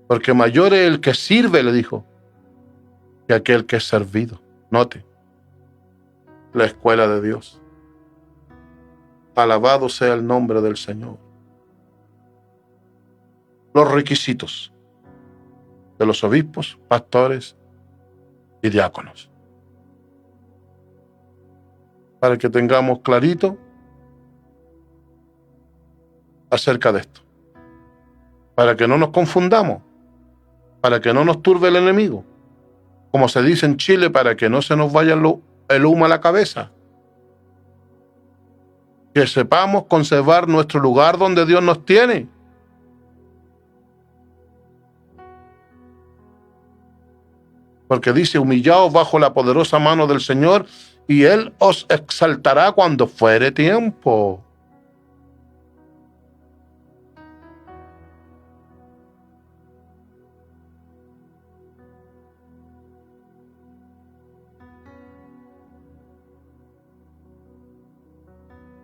Porque mayor es el que sirve, le dijo, que aquel que es servido. Note, la escuela de Dios. Alabado sea el nombre del Señor. Los requisitos de los obispos, pastores y diáconos. Para que tengamos clarito acerca de esto. Para que no nos confundamos. Para que no nos turbe el enemigo. Como se dice en Chile, para que no se nos vaya el humo a la cabeza. Que sepamos conservar nuestro lugar donde Dios nos tiene. Porque dice, humillaos bajo la poderosa mano del Señor y Él os exaltará cuando fuere tiempo.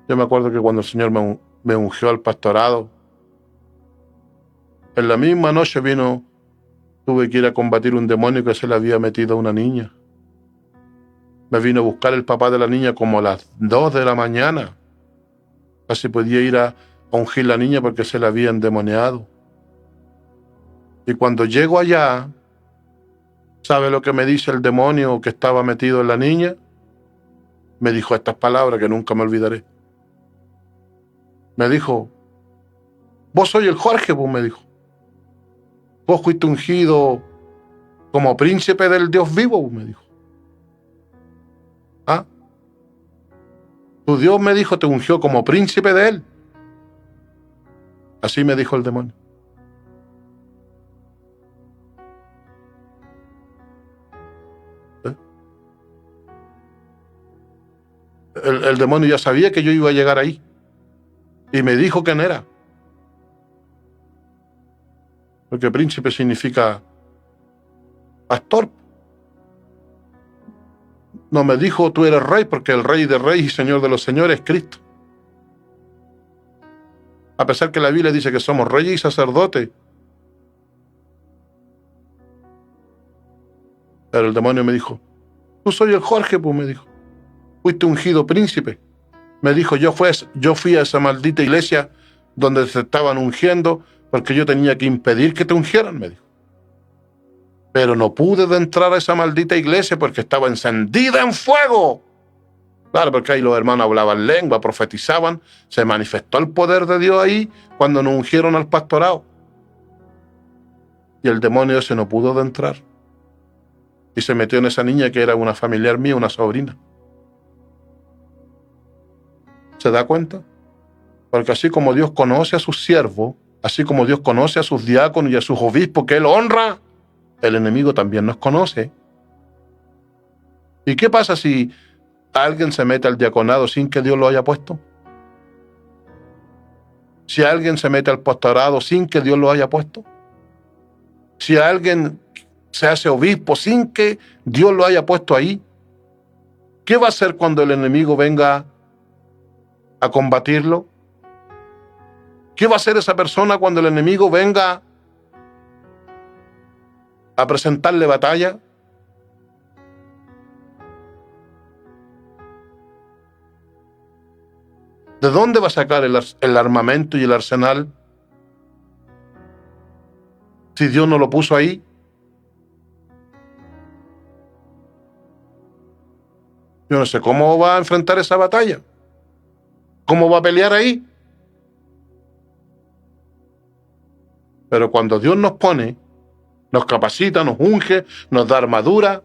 Yo me acuerdo que cuando el Señor me ungió al pastorado, en la misma noche tuve que ir a combatir un demonio que se le había metido a una niña. Me vino a buscar el papá de la niña como a las 2 de la mañana. Casi podía ir a ungir la niña porque se la había endemoniado. Y cuando llego allá, ¿sabe lo que me dice el demonio que estaba metido en la niña? Me dijo estas palabras que nunca me olvidaré. Me dijo, vos soy el Jorge, pues, me dijo. Vos fuiste ungido como príncipe del Dios vivo, me dijo. ¿Ah? Tu Dios, me dijo, te ungió como príncipe de él. Así me dijo el demonio. ¿Eh? El demonio ya sabía que yo iba a llegar ahí. Y me dijo quién era. Porque príncipe significa pastor. No me dijo tú eres rey, porque el rey de reyes y señor de los señores es Cristo. A pesar que la Biblia dice que somos reyes y sacerdotes. Pero el demonio me dijo, tú soy el Jorge, pues, me dijo. Fuiste ungido príncipe. Me dijo, yo fui a esa maldita iglesia donde se estaban ungiendo porque yo tenía que impedir que te ungieran, me dijo. Pero no pude de entrar a esa maldita iglesia porque estaba encendida en fuego. Claro, porque ahí los hermanos hablaban lengua, profetizaban, se manifestó el poder de Dios ahí cuando nos ungieron al pastorado. Y el demonio ese no pudo de entrar. Y se metió en esa niña que era una familiar mía, una sobrina. ¿Se da cuenta? Porque así como Dios conoce a sus siervos, así como Dios conoce a sus diáconos y a sus obispos que Él honra, el enemigo también nos conoce. ¿Y qué pasa si alguien se mete al diaconado sin que Dios lo haya puesto? Si alguien se mete al pastorado sin que Dios lo haya puesto. Si alguien se hace obispo sin que Dios lo haya puesto ahí. ¿Qué va a hacer cuando el enemigo venga a combatirlo? ¿Qué va a hacer esa persona cuando el enemigo venga a presentarle batalla? ¿De dónde va a sacar el armamento y el arsenal si Dios no lo puso ahí? Yo no sé cómo va a enfrentar esa batalla. ¿Cómo va a pelear ahí? Pero cuando Dios nos pone, nos capacita, nos unge, nos da armadura,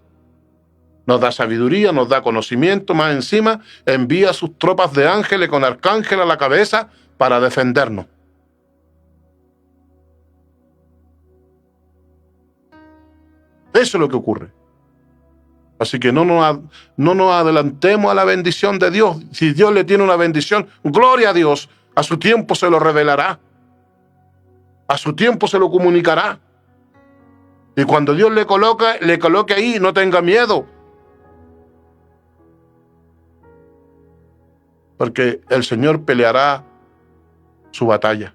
nos da sabiduría, nos da conocimiento, más encima envía sus tropas de ángeles con arcángel a la cabeza para defendernos. Eso es lo que ocurre. Así que no nos adelantemos a la bendición de Dios. Si Dios le tiene una bendición, gloria a Dios, a su tiempo se lo revelará. A su tiempo se lo comunicará. Y cuando Dios le coloque ahí, no tenga miedo. Porque el Señor peleará su batalla.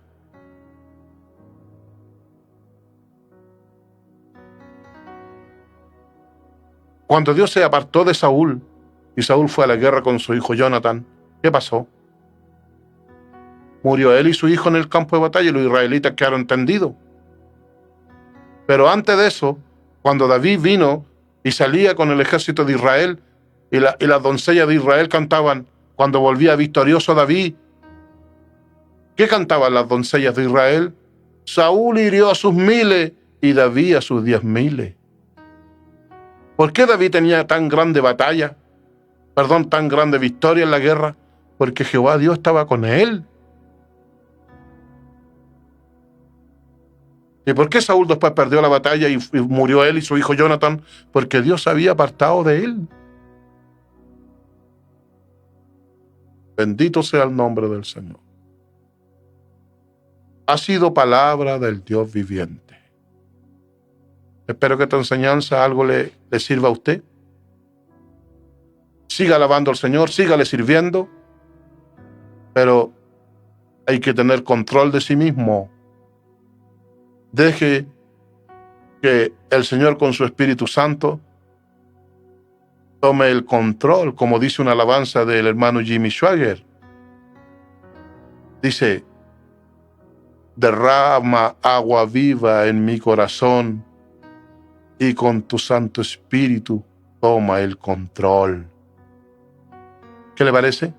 Cuando Dios se apartó de Saúl, y Saúl fue a la guerra con su hijo Jonatán, ¿qué pasó? Murió él y su hijo en el campo de batalla y los israelitas quedaron tendidos. Pero antes de eso, cuando David vino y salía con el ejército de Israel, y las doncellas de Israel cantaban, cuando volvía victorioso David, ¿qué cantaban las doncellas de Israel? Saúl hirió a sus 1000 y David a sus 10.000. ¿Por qué David tenía tan grande tan grande victoria en la guerra? Porque Jehová Dios estaba con él. ¿Y por qué Saúl después perdió la batalla y murió él y su hijo Jonathan? Porque Dios se había apartado de él. Bendito sea el nombre del Señor. Ha sido palabra del Dios viviente. Espero que esta enseñanza algo le sirva a usted. Siga alabando al Señor, sígale sirviendo, pero hay que tener control de sí mismo. Deje que el Señor con su Espíritu Santo tome el control, como dice una alabanza del hermano Jimmy Swaggart. Dice: derrama agua viva en mi corazón y con tu Santo Espíritu toma el control. ¿Qué le parece?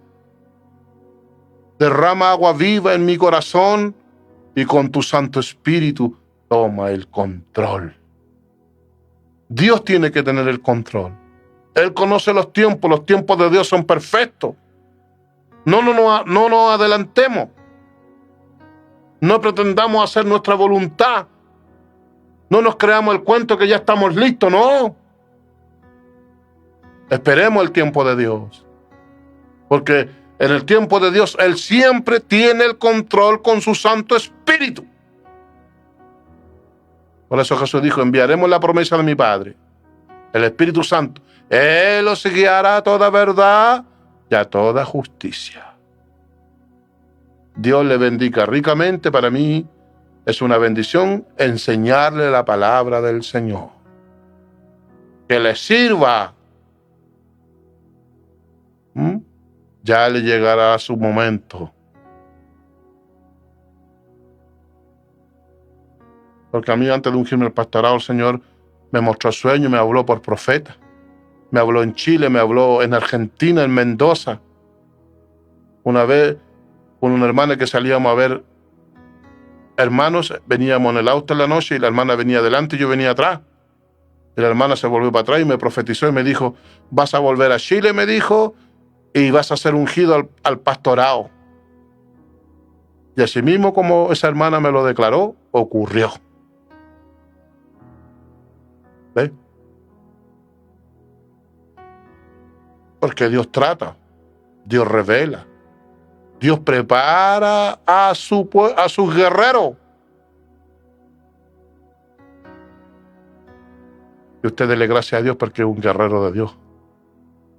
Derrama agua viva en mi corazón y con tu Santo Espíritu toma el control. Dios tiene que tener el control. Él conoce los tiempos de Dios son perfectos. No nos adelantemos. No pretendamos hacer nuestra voluntad. No nos creamos el cuento que ya estamos listos, no. Esperemos el tiempo de Dios. Porque en el tiempo de Dios, Él siempre tiene el control con su Santo Espíritu. Por eso Jesús dijo: enviaremos la promesa de mi Padre, el Espíritu Santo. Él os guiará a toda verdad y a toda justicia. Dios le bendiga ricamente. Para mí es una bendición enseñarle la palabra del Señor. Que le sirva. Ya le llegará su momento. Porque a mí, antes de ungirme el pastorado, el Señor me mostró sueños, me habló por profeta. Me habló en Chile, me habló en Argentina, en Mendoza. Una vez, con una hermana que salíamos a ver hermanos, veníamos en el auto en la noche y la hermana venía adelante y yo venía atrás. Y la hermana se volvió para atrás y me profetizó y me dijo: vas a volver a Chile, me dijo, y vas a ser ungido al pastorado. Y así mismo como esa hermana me lo declaró, ocurrió. ¿Ve? Porque Dios trata, Dios revela, Dios prepara a sus guerreros. Y usted dele gracias a Dios porque es un guerrero de Dios.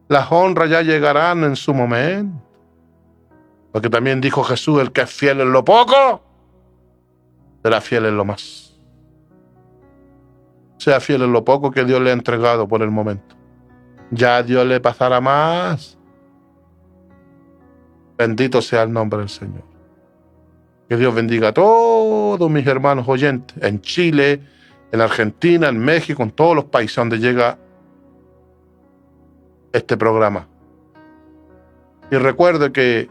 Las honras ya llegarán en su momento. Porque también dijo Jesús: el que es fiel en lo poco, será fiel en lo más. Sea fiel en lo poco que Dios le ha entregado por el momento. Ya Dios le pasará más. Bendito sea el nombre del Señor. Que Dios bendiga a todos mis hermanos oyentes, en Chile, en Argentina, en México, en todos los países donde llega este programa. Y recuerde que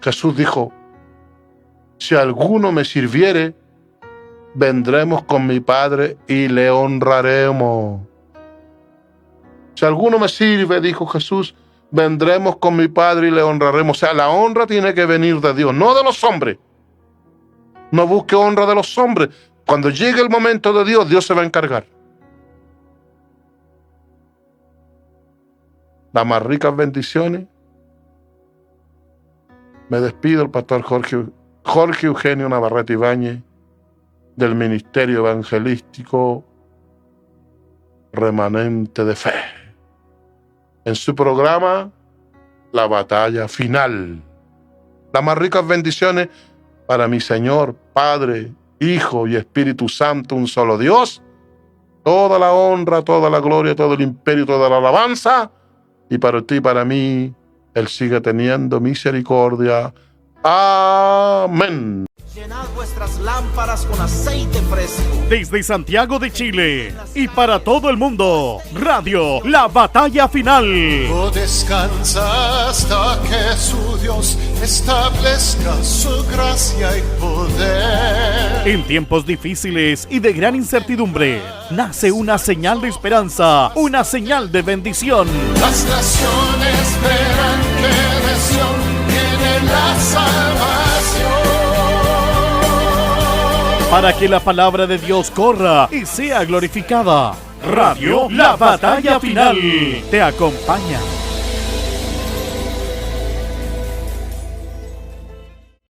Jesús dijo: si alguno me sirviere, vendremos con mi Padre y le honraremos. Si alguno me sirve, dijo Jesús, vendremos con mi Padre y le honraremos. O sea, la honra tiene que venir de Dios, no de los hombres. No busque honra de los hombres. Cuando llegue el momento de Dios, Dios se va a encargar. Las más ricas bendiciones. Me despido, el pastor Jorge Eugenio Navarrete Ibáñez, del Ministerio Evangelístico Remanente de Fe, en su programa La Batalla Final. Las más ricas bendiciones para mi Señor, Padre, Hijo y Espíritu Santo, un solo Dios. Toda la honra, toda la gloria, todo el imperio, toda la alabanza. Y para ti y para mí, Él sigue teniendo misericordia. Amén. Llenad vuestras lámparas con aceite fresco. Desde Santiago de Chile y para todo el mundo, Radio La Batalla Final. No descansa hasta que su Dios establezca su gracia y poder. En tiempos difíciles y de gran incertidumbre, nace una señal de esperanza, una señal de bendición. Las naciones verán que de Sión viene la salvación. para que la palabra de Dios corra y sea glorificada. Radio La Batalla Final te acompaña.